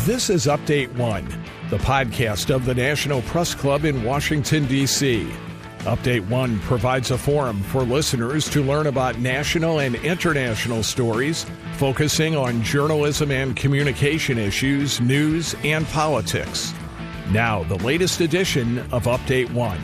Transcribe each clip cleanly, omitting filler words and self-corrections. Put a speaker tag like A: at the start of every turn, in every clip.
A: This is Update-1, the podcast of the National Press Club in Washington, D.C. Update-1 provides a forum for listeners to learn about national and international stories, focusing on journalism and communication issues, news, and politics. Now, the latest edition of Update-1.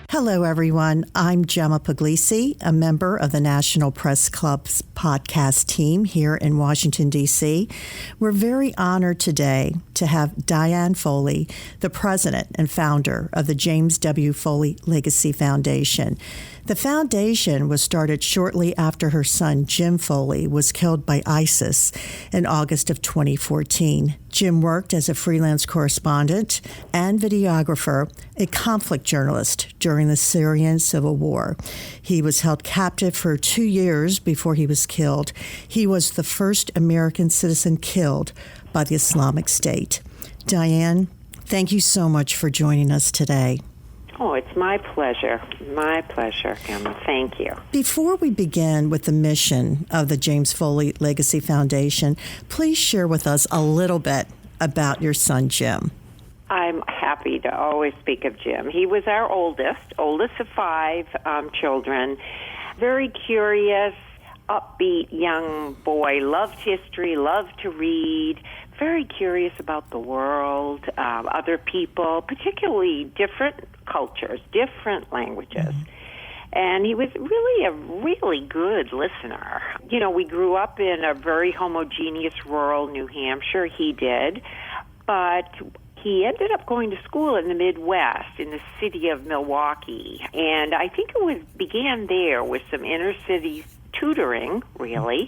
B: Hello, everyone. I'm Gemma Puglisi, a member of the National Press Club's podcast team here in Washington, D.C. We're very honored today to have Diane Foley, the president and founder of the James W. Foley Legacy Foundation. The foundation was started shortly after her son, Jim Foley, was killed by ISIS in August of 2014. Jim worked as a freelance correspondent and videographer, a conflict journalist during the Syrian civil war. He was held captive for 2 years before he was killed. He was the first American citizen killed by the Islamic State. Diane, thank you so much for joining us today.
C: Oh, it's my pleasure. My pleasure, Gemma. Thank you.
B: Before we begin with the mission of the James Foley Legacy Foundation, please share with us a little bit about your son, Jim.
C: I'm happy to always speak of Jim. He was our oldest of five children. Very curious, upbeat young boy. Loved history, loved to read. Very curious about the world, other people, particularly different cultures, different languages. Mm-hmm. And he was really a really good listener. You know, we grew up in a very homogeneous rural New Hampshire. He did. But he ended up going to school in the Midwest, in the city of Milwaukee. And I think it began there with some inner city tutoring, really,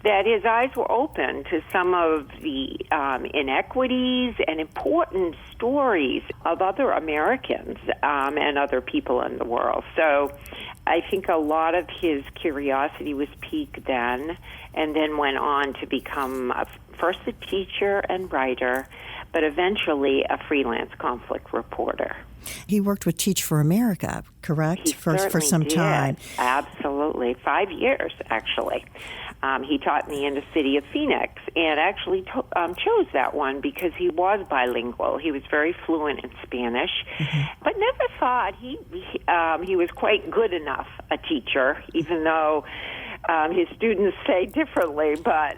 C: that his eyes were open to some of the inequities and important stories of other Americans and other people in the world. So I think a lot of his curiosity was piqued then, and then went on to become first a teacher and writer, but eventually a freelance conflict reporter.
B: He worked with Teach for America, correct?
C: He
B: for some
C: did.
B: time.
C: Absolutely. 5 years, actually. He taught in the inner city of Phoenix, and actually chose that one because he was bilingual. He was very fluent in Spanish, but never thought he was quite good enough a teacher, even though his students say differently, but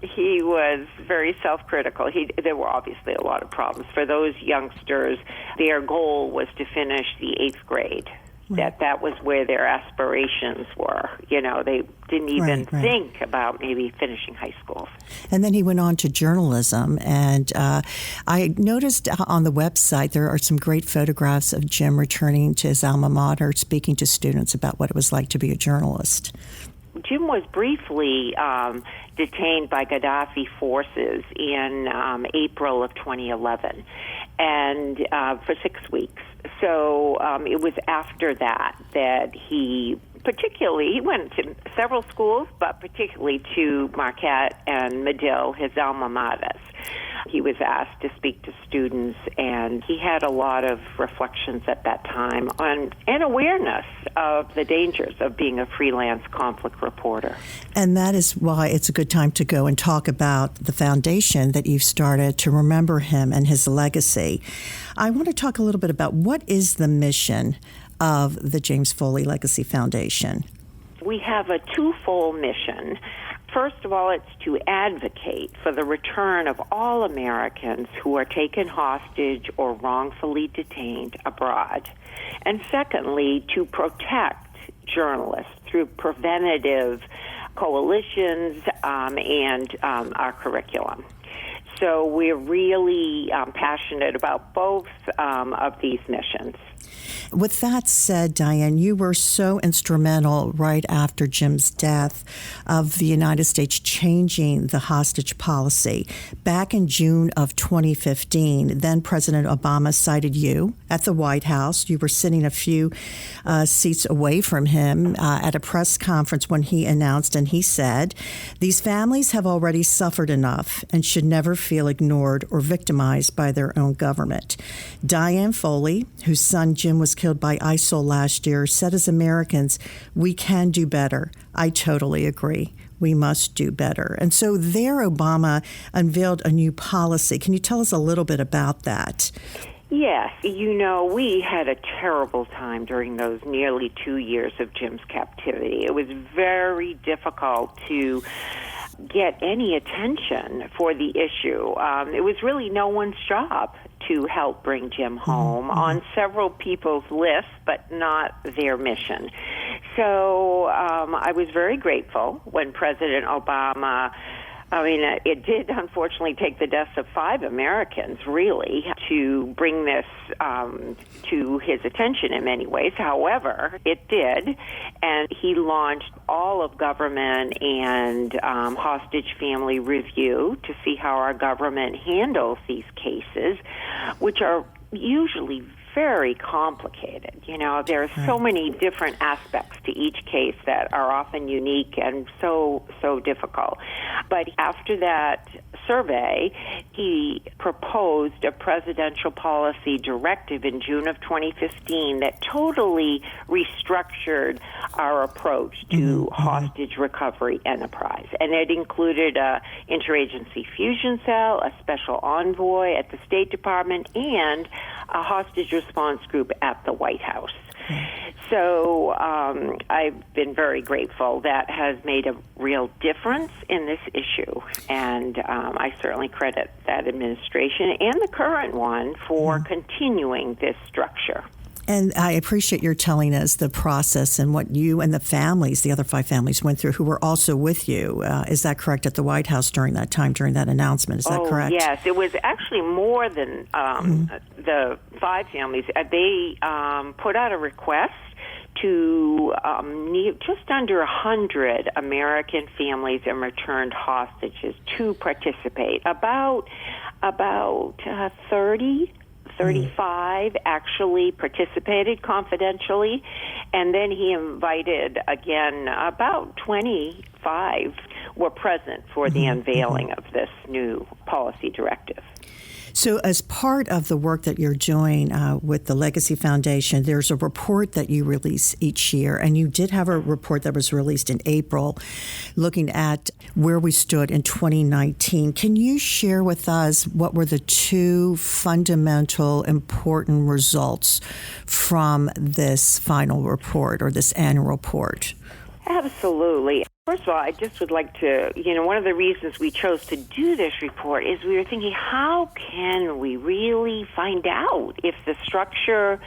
C: he was very self-critical. There were obviously a lot of problems. For those youngsters, their goal was to finish the 8th grade. Right. That was where their aspirations were. You know, they didn't even think about maybe finishing high school.
B: And then he went on to journalism. And I noticed on the website there are some great photographs of Jim returning to his alma mater, speaking to students about what it was like to be a journalist.
C: Jim was briefly detained by Gaddafi forces in April of 2011, and for 6 weeks. So it was after that he went to several schools, but particularly to Marquette and Medill, his alma maters. He was asked to speak to students, and he had a lot of reflections at that time on an awareness of the dangers of being a freelance conflict reporter.
B: And that is why it's a good time to go and talk about the foundation that you've started to remember him and his legacy. I want to talk a little bit about what is the mission of the James Foley Legacy Foundation.
C: We have a twofold mission. First of all, it's to advocate for the return of all Americans who are taken hostage or wrongfully detained abroad. And secondly, to protect journalists through preventative coalitions and our curriculum. So we're really passionate about both of these missions.
B: With that said, Diane, you were so instrumental right after Jim's death of the United States changing the hostage policy. Back in June of 2015, then President Obama cited you at the White House. You were sitting a few seats away from him at a press conference when he announced, and he said, "These families have already suffered enough and should never feel ignored or victimized by their own government." Diane Foley, whose son Jim was killed by ISIL last year, said, "As Americans, we can do better." I totally agree. we must do better. And so there, Obama unveiled a new policy. Can you tell us a little bit about that?
C: Yes. We had a terrible time during those nearly 2 years of Jim's captivity. It was very difficult to get any attention for the issue. It was really no one's job to help bring Jim home, on several people's lists, but not their mission. So I was very grateful when President Obama, it did unfortunately take the deaths of 5 Americans, really, to bring this to his attention in many ways. However, it did, and he launched all of government and hostage family review to see how our government handles these cases, which are usually very complicated. There are so many different aspects to each case that are often unique and so difficult. But after that survey, he proposed a presidential policy directive in June of 2015 that totally restructured our approach to hostage recovery enterprise. And it included a interagency fusion cell, a special envoy at the State Department, and a hostage response group at the White House. So I've been very grateful. That has made a real difference in this issue, and I certainly credit that administration and the current one for continuing this structure.
B: And I appreciate your telling us the process and what you and the families, the other 5 families, went through who were also with you. Is that correct, at the White House during that time, during that announcement? Is that correct?
C: Yes. It was actually more than the 5 families. They put out a request to just under 100 American families and returned hostages to participate. About 35 actually participated confidentially, and then he invited, again, about 25 were present for the unveiling of this new policy directive.
B: So as part of the work that you're doing with the Legacy Foundation, there's a report that you release each year, and you did have a report that was released in April looking at where we stood in 2019. Can you share with us what were the 2 fundamental important results from this final report or this annual report?
C: Absolutely. First of all, I just would like to, one of the reasons we chose to do this report is we were thinking, how can we really find out if the structure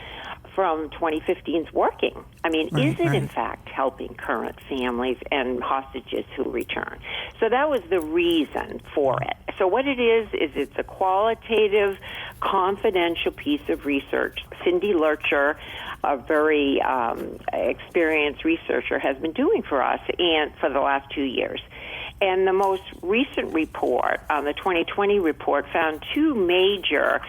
C: from 2015 is working? Is it in fact helping current families and hostages who return? So that was the reason for it. So what it is it's a qualitative, confidential piece of research. Cindy Lurcher, a very experienced researcher, has been doing for us and for the last 2 years. And the most recent report, the 2020 report, found 2 major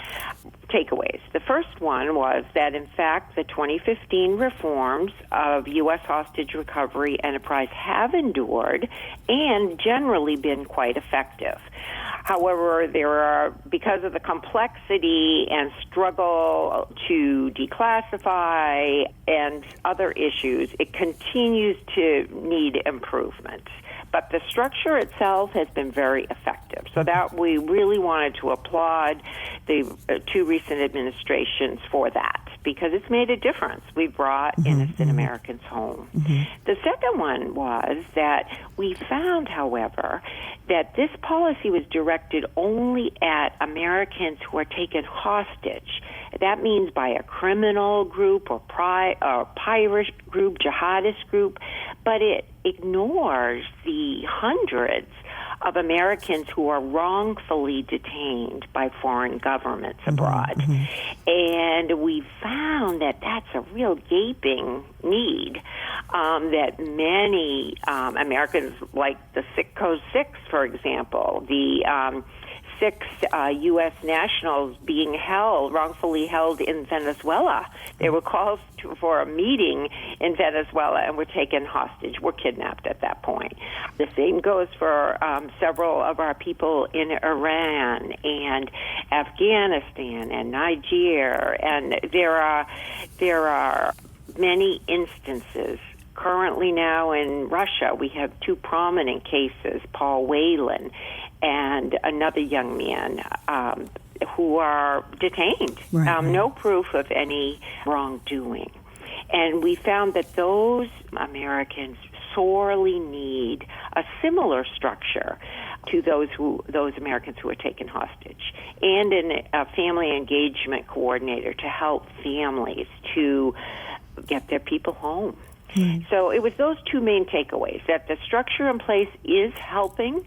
C: takeaways. The first one was that, in fact, the 2015 reforms of U.S. hostage recovery enterprise have endured and generally been quite effective. However, because of the complexity and struggle to declassify and other issues, it continues to need improvement. But the structure itself has been very effective. So that we really wanted to applaud the 2 recent administrations for that, because it's made a difference. We brought innocent Americans home. The second one was that we found, however, that this policy was directed only at Americans who are taken hostage. That means by a criminal group or pirate group, jihadist group, but it ignores the hundreds of Americans who are wrongfully detained by foreign governments abroad. And we found that that's a real gaping need, that many Americans, like the Sitco 6, for example, the 6 U.S. nationals being wrongfully held in Venezuela. They were called for a meeting in Venezuela and were taken hostage, were kidnapped at that point. The same goes for several of our people in Iran and Afghanistan and Niger. And there are many instances Currently now in Russia, we have two prominent cases, Paul Whelan and another young man who are detained.
B: Right.
C: No proof of any wrongdoing. And we found that those Americans sorely need a similar structure to those Americans who are taken hostage, and a family engagement coordinator to help families to get their people home. So it was those two main takeaways, that the structure in place is helping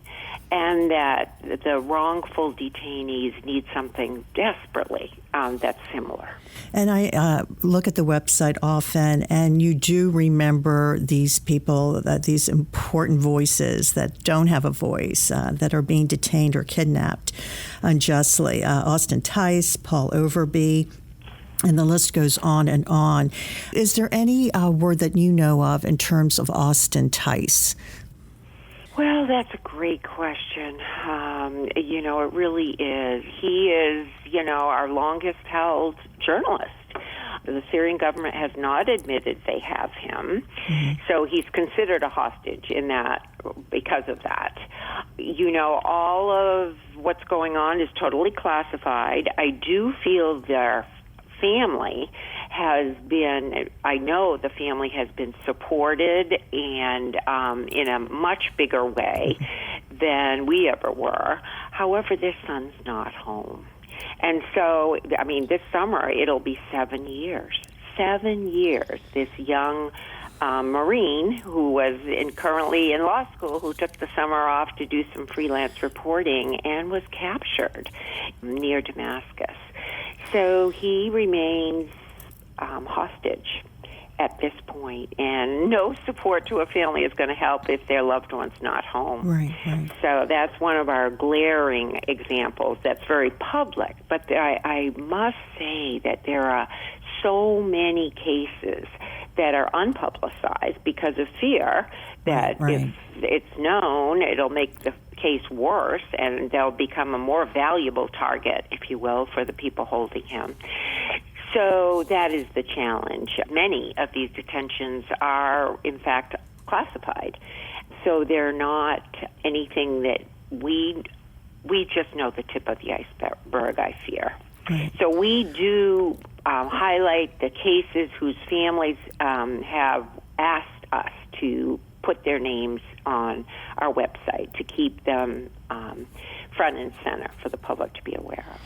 C: and that the wrongful detainees need something desperately that's similar.
B: And I look at the website often, and you do remember these people, these important voices that don't have a voice, that are being detained or kidnapped unjustly. Austin Tice, Paul Overby, and the list goes on and on. Is there any word that you know of in terms of Austin Tice?
C: Well, that's a great question. It really is. He is, our longest-held journalist. The Syrian government has not admitted they have him, so he's considered a hostage in that because of that. All of what's going on is totally classified. I do feel their family I know the family has been supported and in a much bigger way than we ever were. However, their son's not home. And so, this summer it'll be 7 years. 7 years, this young Marine who was currently in law school, who took the summer off to do some freelance reporting and was captured near Damascus. So he remains hostage at this point, and no support to a family is going to help if their loved one's not home.
B: Right.
C: So that's one of our glaring examples that's very public. But I must say that there are so many cases that are unpublicized because of fear that if it's known, it'll make the case worse, and they'll become a more valuable target, if you will, for the people holding him. So that is the challenge. Many of these detentions are, in fact, classified. So they're not anything that we just know the tip of the iceberg, I fear.
B: Right.
C: So we do highlight the cases whose families have asked us to put their names on our website to keep them front and center for the public to be aware of.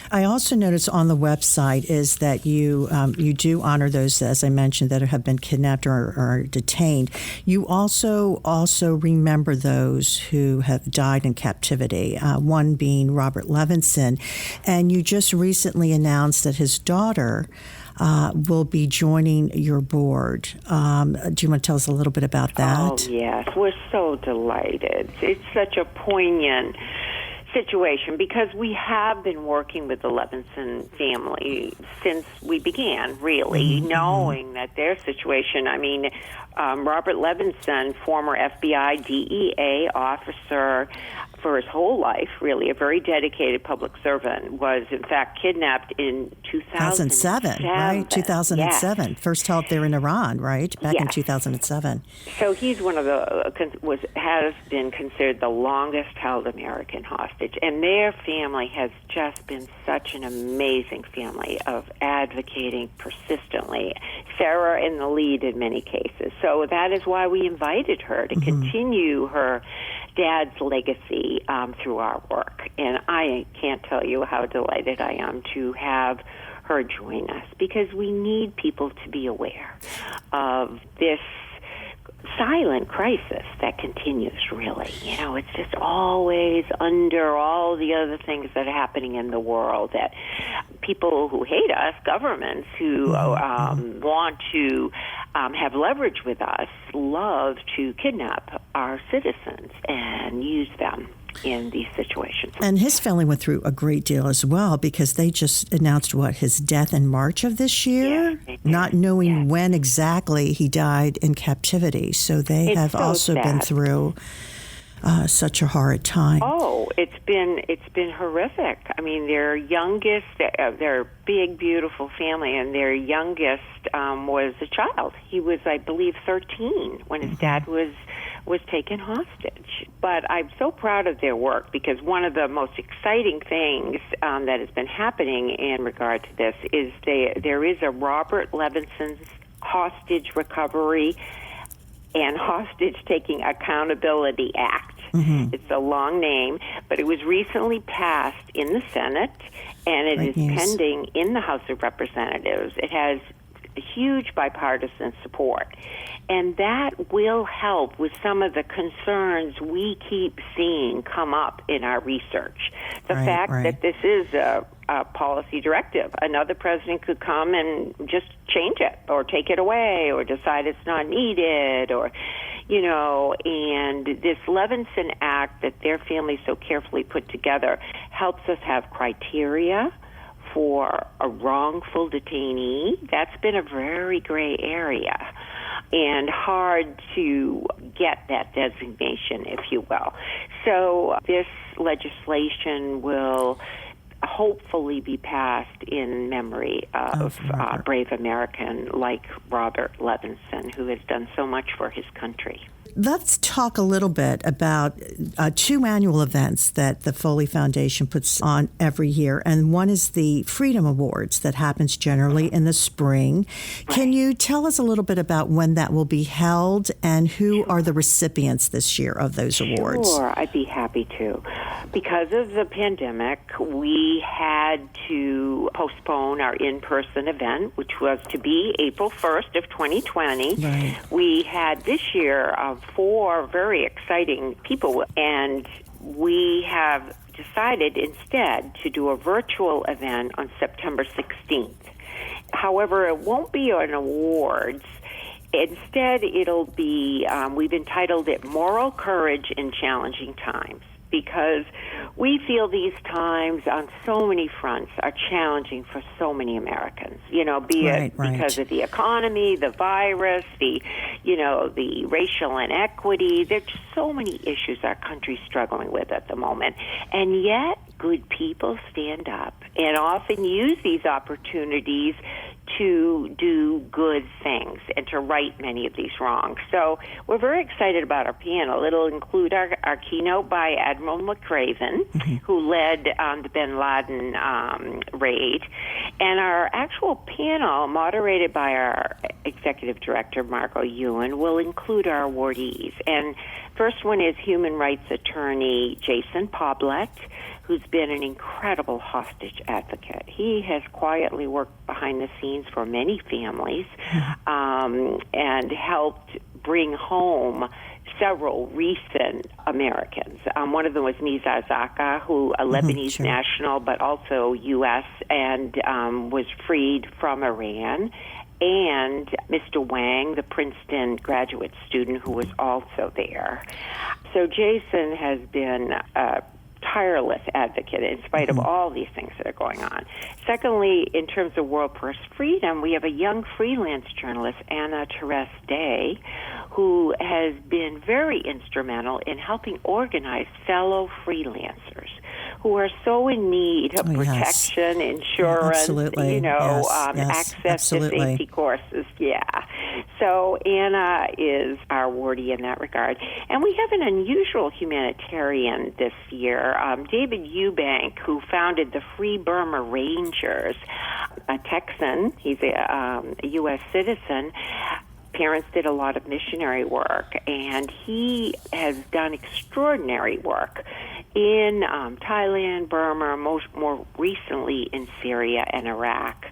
B: I also notice on the website is that you do honor those, as I mentioned, that have been kidnapped or detained. You also remember those who have died in captivity, one being Robert Levinson. And you just recently announced that his daughter will be joining your board. Do you want to tell us a little bit about that?
C: Oh, yes. We're so delighted. It's such a poignant situation because we have been working with the Levinson family since we began, really, knowing that their situation, Robert Levinson, former FBI DEA officer for his whole life, really, a very dedicated public servant, was in fact kidnapped in 2007.
B: Right? 2007.
C: Yes.
B: First held there in Iran, right? Back in
C: Yes.
B: 2007.
C: So he's one of has been considered the longest held American hostage, and their family has just been such an amazing family of advocating persistently. Sarah in the lead in many cases. So that is why we invited her to continue her dad's legacy through our work. And I can't tell you how delighted I am to have her join us, because we need people to be aware of this silent crisis that continues, really. It's just always under all the other things that are happening in the world, that people who hate us, governments who want to have leverage with us, love to kidnap our citizens and use them in these situations.
B: And his family went through a great deal as well, because they just announced his death in March of this year, not knowing when exactly he died in captivity. So they have also been through such a horrid time?
C: Oh, it's been horrific. I mean, their youngest, their big, beautiful family, and their youngest was a child. He was, I believe, 13 when his dad was taken hostage. But I'm so proud of their work, because one of the most exciting things that has been happening in regard to this is there is a Robert Levinson's Hostage Recovery and Hostage-Taking Accountability Act. It's a long name, but it was recently passed in the Senate, and it is pending in the House of Representatives. It has huge bipartisan support, and that will help with some of the concerns we keep seeing come up in our research. The fact that this is a policy directive. Another president could come and just change it or take it away or decide it's not needed, or, and this Levinson Act that their family so carefully put together helps us have criteria for a wrongful detainee. That's been a very gray area and hard to get that designation, if you will. So this legislation will hopefully be passed in memory of a brave American like Robert Levinson, who has done so much for his country.
B: Let's talk a little bit about two annual events that the Foley Foundation puts on every year, and one is the Freedom Awards that happens generally in the spring. Can you tell us a little bit about when that will be held and who are the recipients this year of those awards?
C: Sure, I'd be happy to. Because of the pandemic, we had to postpone our in-person event, which was to be April 1st of 2020.
B: Right.
C: We had this year 4 very exciting people, and we have decided instead to do a virtual event on September 16th. However, it won't be an awards. Instead, it'll be, we've entitled it Moral Courage in Challenging Times, because we feel these times on so many fronts are challenging for so many Americans, be it because of the economy, the virus, the racial inequity. There's just so many issues our country's struggling with at the moment. And yet, good people stand up and often use these opportunities to do good things and to right many of these wrongs. So we're very excited about our panel. It'll include our keynote by Admiral McRaven, who led the bin Laden raid, and our actual panel, moderated by our executive director, Margot Ewan, will include our awardees. And first one is human rights attorney Jason Poblet, who's been an incredible hostage advocate. He has quietly worked behind the scenes for many families and helped bring home several recent Americans. One of them was Nizar Zaka, who a Lebanese national, but also U.S., and was freed from Iran. And Mr. Wang, the Princeton graduate student, who was also there. So Jason has been a tireless advocate in spite of all these things that are going on. Secondly, in terms of world press freedom, we have a young freelance journalist, Anna Therese Day, who has been very instrumental in helping organize fellow freelancers who are so in need of protection, insurance, access to safety courses. So Anna is our awardee in that regard. And we have an unusual humanitarian this year, David Eubank, who founded the Free Burma Rangers, a Texan. He's a U.S. citizen. Parents did a lot of missionary work, and he has done extraordinary work in Thailand, Burma, more recently in Syria and Iraq.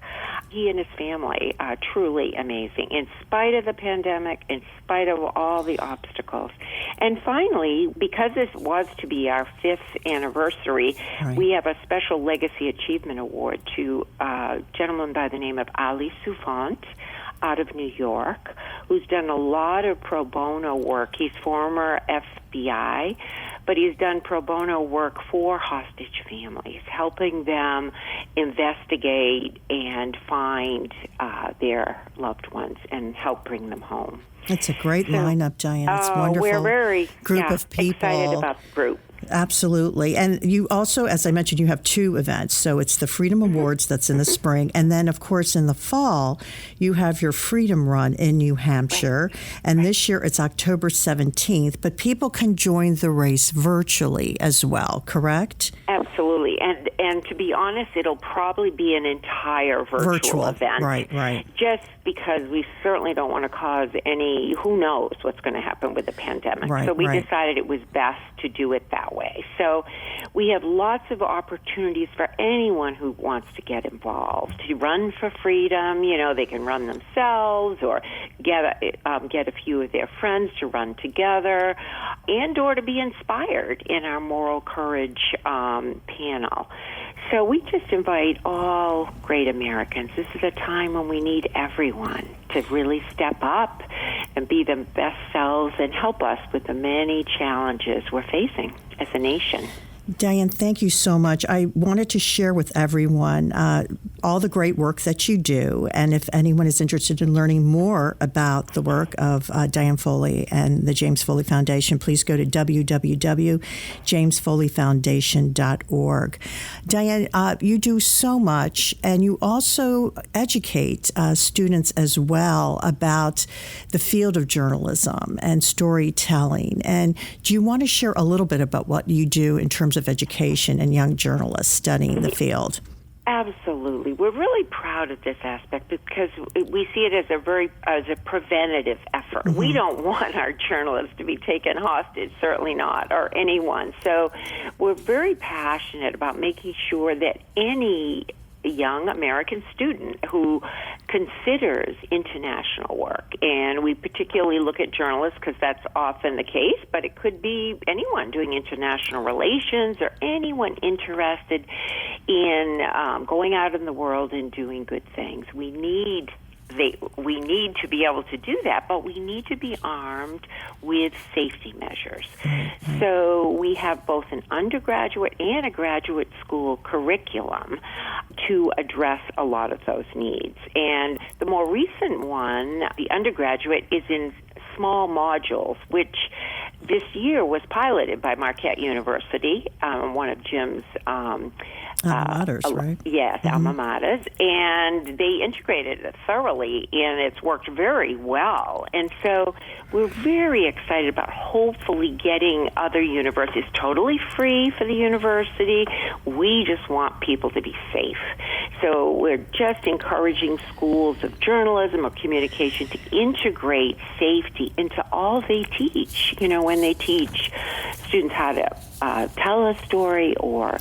C: He and his family are truly amazing, in spite of the pandemic, in spite of all the obstacles. And finally, because this was to be our 5th anniversary, we have a special Legacy Achievement Award to a gentleman by the name of Ali Soufant out of New York, who's done a lot of pro bono work. He's former FBI, but he's done pro bono work for hostage families, helping them investigate and find their loved ones and help bring them home.
B: It's a great lineup, Diane. It's wonderful.
C: We're very
B: group of people.
C: Excited about the group.
B: Absolutely. And you also, as I mentioned, you have two events. So it's the Freedom Awards that's in the spring. And then, of course, in the fall, you have your Freedom Run in New Hampshire. And this year it's October 17th. But people can join the race virtually as well, correct?
C: Absolutely. And to be honest, it'll probably be an entire virtual event.
B: Right.
C: Just because we certainly don't want to cause any, who knows what's going to happen with the pandemic. So we decided it was best to do it that way. So we have lots of opportunities for anyone who wants to get involved, to run for freedom. You know, they can run themselves or get a few of their friends to run together, and or to be inspired in our moral courage panel. So we just invite all great Americans. This is a time when we need everyone to really step up and be their best selves and help us with the many challenges we're facing as a nation.
B: Diane, thank you so much. I wanted to share with everyone all the great work that you do. And if anyone is interested in learning more about the work of Diane Foley and the James Foley Foundation, please go to www.jamesfoleyfoundation.org. Diane, you do so much, and you also educate students as well about the field of journalism and storytelling. And do you want to share a little bit about what you do in terms of education and young journalists studying the field?
C: Absolutely. We're really proud of this aspect because we see it as a preventative effort. We don't want our journalists to be taken hostage, certainly not, or anyone. So we're very passionate about making sure that any young American student who considers international work, and we particularly look at journalists because that's often the case, but it could be anyone doing international relations or anyone interested in going out in the world and doing good things. We need to be able to do that, but we need to be armed with safety measures. So we have both an undergraduate and a graduate school curriculum to address a lot of those needs. And the more recent one, the undergraduate, is in small modules, which this year was piloted by Marquette University, one of Jim's
B: alma maters, right?
C: Yes, alma maters, and they integrated it thoroughly, and it's worked very well. And so we're very excited about hopefully getting other universities totally free for the university. We just want people to be safe. So we're just encouraging schools of journalism or communication to integrate safety into all they teach. You know, when they teach students how to tell a story or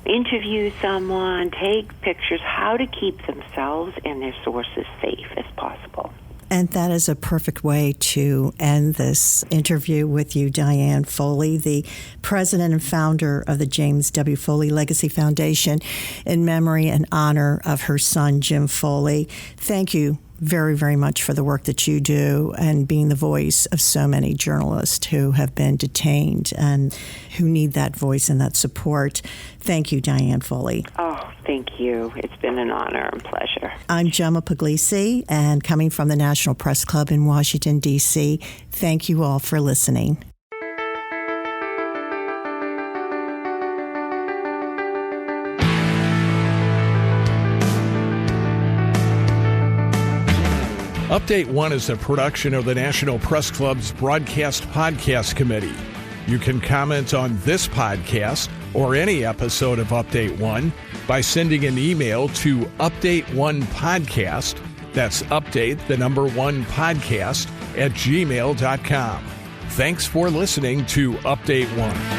C: interview someone, take pictures, how to keep themselves and their sources safe as possible.
B: And that is a perfect way to end this interview with you, Diane Foley, the president and founder of the James W. Foley Legacy Foundation, in memory and honor of her son, Jim Foley. Thank you very, very much for the work that you do and being the voice of so many journalists who have been detained and who need that voice and that support. Thank you, Diane Foley.
C: Oh, thank you. It's been an honor and pleasure.
B: I'm Gemma Puglisi, and coming from the National Press Club in Washington, D.C., thank you all for listening.
A: Update-1 is a production of the National Press Club's Broadcast Podcast Committee. You can comment on this podcast or any episode of Update-1 by sending an email to Update1Podcast, that's update, the number 1 podcast, @gmail.com. Thanks for listening to Update-1.